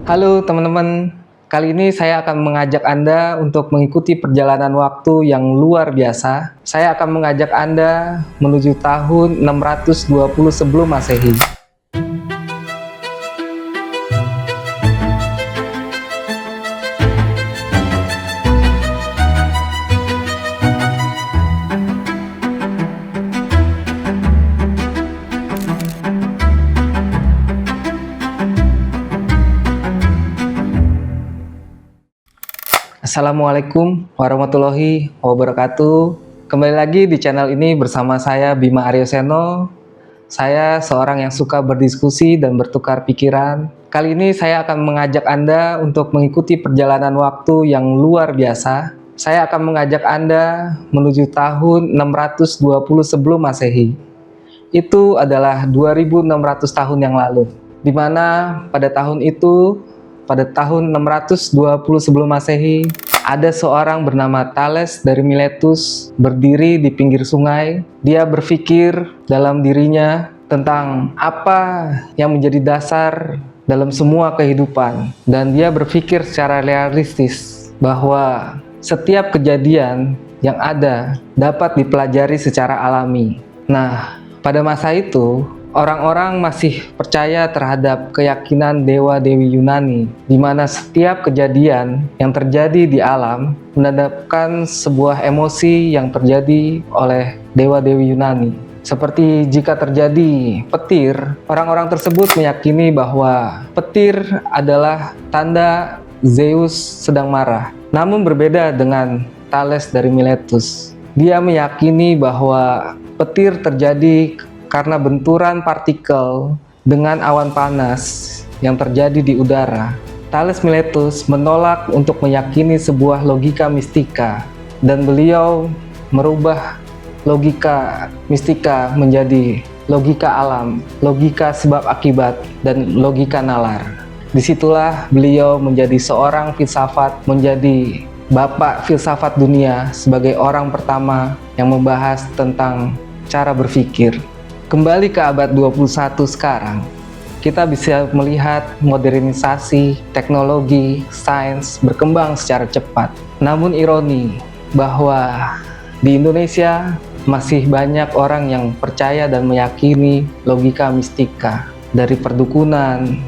Halo teman-teman, kali ini saya akan mengajak Anda untuk mengikuti perjalanan waktu yang luar biasa. Saya akan mengajak Anda menuju tahun 620 sebelum Masehi. Assalamualaikum warahmatullahi wabarakatuh. Kembali lagi di channel ini bersama saya Bima Aryoseno. Saya seorang yang suka berdiskusi dan bertukar pikiran. Kali ini saya akan mengajak Anda untuk mengikuti perjalanan waktu yang luar biasa. Saya akan mengajak Anda menuju tahun 620 sebelum Masehi. Itu adalah 2600 tahun yang lalu. Di mana pada tahun itu, pada tahun 620 sebelum Masehi, ada seorang bernama Thales dari Miletus berdiri di pinggir sungai. Dia berpikir dalam dirinya tentang apa yang menjadi dasar dalam semua kehidupan. Dan dia berpikir secara realistis bahwa setiap kejadian yang ada dapat dipelajari secara alami. Nah, pada masa itu, orang-orang masih percaya terhadap keyakinan dewa-dewi Yunani, di mana setiap kejadian yang terjadi di alam menandakan sebuah emosi yang terjadi oleh dewa-dewi Yunani. Seperti jika terjadi petir, orang-orang tersebut meyakini bahwa petir adalah tanda Zeus sedang marah. Namun berbeda dengan Thales dari Miletus. Dia meyakini bahwa petir terjadi karena benturan partikel dengan awan panas yang terjadi di udara. Thales Miletus menolak untuk meyakini sebuah logika mistika, dan beliau merubah logika mistika menjadi logika alam, logika sebab akibat, dan logika nalar. Disitulah beliau menjadi seorang filsafat, menjadi bapak filsafat dunia sebagai orang pertama yang membahas tentang cara berpikir. Kembali ke abad 21 sekarang, kita bisa melihat modernisasi, teknologi, sains berkembang secara cepat. Namun ironi bahwa di Indonesia masih banyak orang yang percaya dan meyakini logika mistika. Dari perdukunan,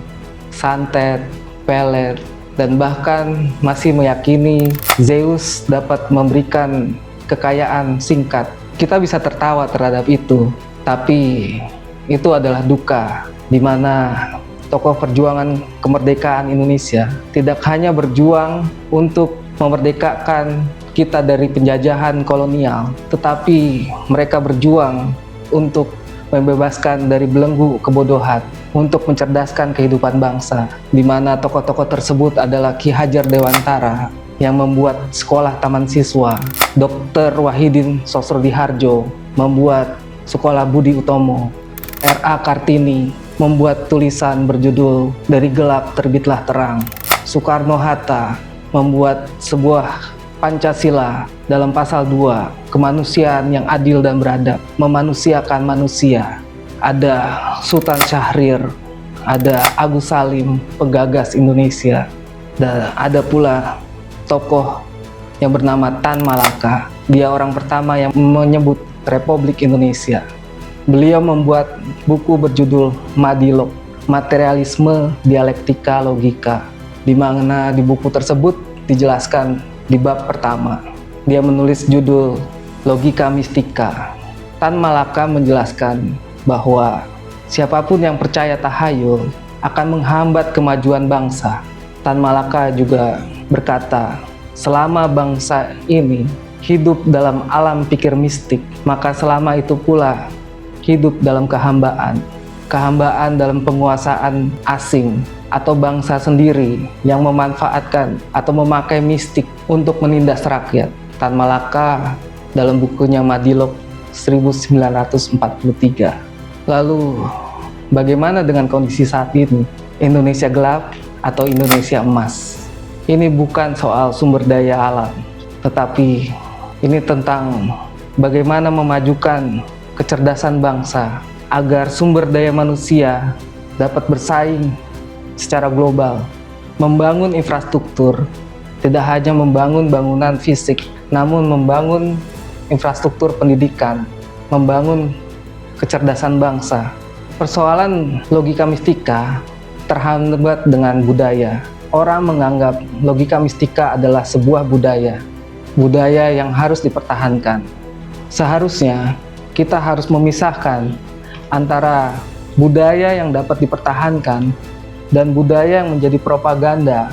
santet, pelet, dan bahkan masih meyakini Zeus dapat memberikan kekayaan singkat. Kita bisa tertawa terhadap itu. Tapi itu adalah duka, di mana tokoh perjuangan kemerdekaan Indonesia tidak hanya berjuang untuk memerdekakan kita dari penjajahan kolonial, tetapi mereka berjuang untuk membebaskan dari belenggu kebodohan, untuk mencerdaskan kehidupan bangsa, di mana tokoh-tokoh tersebut adalah Ki Hajar Dewantara yang membuat sekolah taman siswa, Dr. Wahidin Sosrodihardjo membuat Sekolah Budi Utomo, R.A. Kartini membuat tulisan berjudul Dari Gelap Terbitlah Terang, Soekarno-Hatta membuat sebuah Pancasila dalam pasal 2, kemanusiaan yang adil dan beradab, memanusiakan manusia. Ada Sultan Syahrir, ada Agus Salim, penggagas Indonesia, dan ada pula tokoh yang bernama Tan Malaka. Dia orang pertama yang menyebut Republik Indonesia. Beliau membuat buku berjudul Madilog, Materialisme, Dialektika, Logika, di mana di buku tersebut dijelaskan di bab pertama. Dia menulis judul Logika Mistika. Tan Malaka menjelaskan bahwa siapapun yang percaya tahayul akan menghambat kemajuan bangsa. Tan Malaka juga berkata, selama bangsa ini hidup dalam alam pikir mistik, maka selama itu pula hidup dalam kehambaan. Kehambaan dalam penguasaan asing atau bangsa sendiri yang memanfaatkan atau memakai mistik untuk menindas rakyat. Tan Malaka dalam bukunya Madilog 1943. Lalu, bagaimana dengan kondisi saat ini? Indonesia gelap atau Indonesia emas? Ini bukan soal sumber daya alam, tetapi ini tentang bagaimana memajukan kecerdasan bangsa agar sumber daya manusia dapat bersaing secara global membangun infrastruktur, tidak hanya membangun bangunan fisik, namun membangun infrastruktur pendidikan, membangun kecerdasan bangsa. Persoalan logika mistika terhambat dengan budaya. Orang menganggap logika mistika adalah sebuah budaya yang harus dipertahankan. Seharusnya kita harus memisahkan antara budaya yang dapat dipertahankan dan budaya yang menjadi propaganda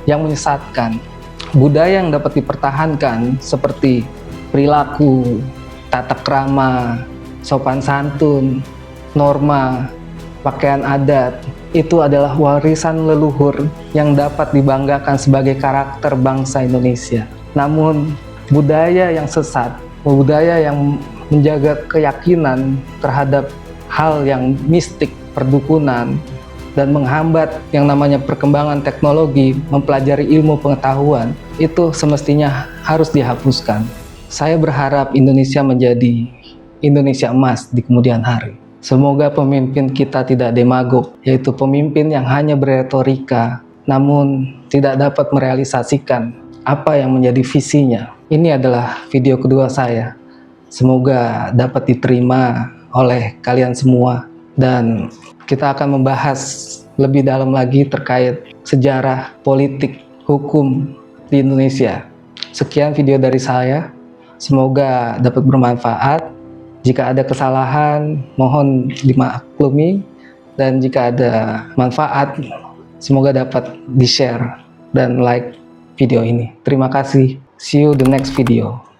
yang menyesatkan. Budaya yang dapat dipertahankan seperti perilaku, tata krama, sopan santun, norma, pakaian adat, itu adalah warisan leluhur yang dapat dibanggakan sebagai karakter bangsa Indonesia. Namun budaya yang sesat, budaya yang menjaga keyakinan terhadap hal yang mistik, perdukunan, dan menghambat yang namanya perkembangan teknologi, mempelajari ilmu pengetahuan, itu semestinya harus dihapuskan. Saya berharap Indonesia menjadi Indonesia emas di kemudian hari. Semoga pemimpin kita tidak demagog, yaitu pemimpin yang hanya beretorika, namun tidak dapat merealisasikan apa yang menjadi visinya. Ini adalah video kedua saya. Semoga dapat diterima oleh kalian semua, dan kita akan membahas lebih dalam lagi terkait sejarah, politik, hukum di Indonesia. Sekian video dari saya, semoga dapat bermanfaat. Jika ada kesalahan, mohon dimaklumi, dan jika ada manfaat, semoga dapat di-share dan like video ini. Terima kasih, see you the next video.